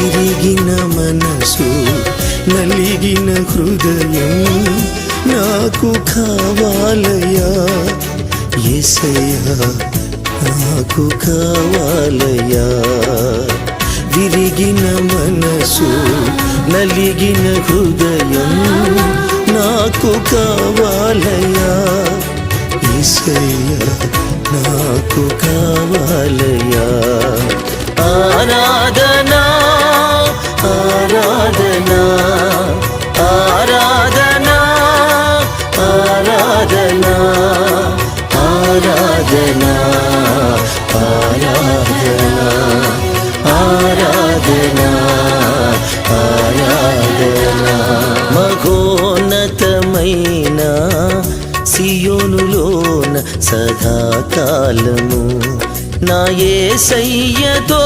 విరిగిన మనసు నలిగిన హృదయం నాకు కావాలయ్యా యేసయ్యా నాకు కావాలయ్యా విరిగిన మనసు నలిగిన హృదయం నాకు కావాలయ్యా యేసయ్యా నాకు కావాలయ్యా ఆరాధనా ఆరాధనా ఆరాధనా ఆరాధనా ఆరాధనా ఆరాధనా ఆరాధనా ఆరాధనా మహోన్నతమైన సియోనులోన సదాకాలము నా యేసయ్యతో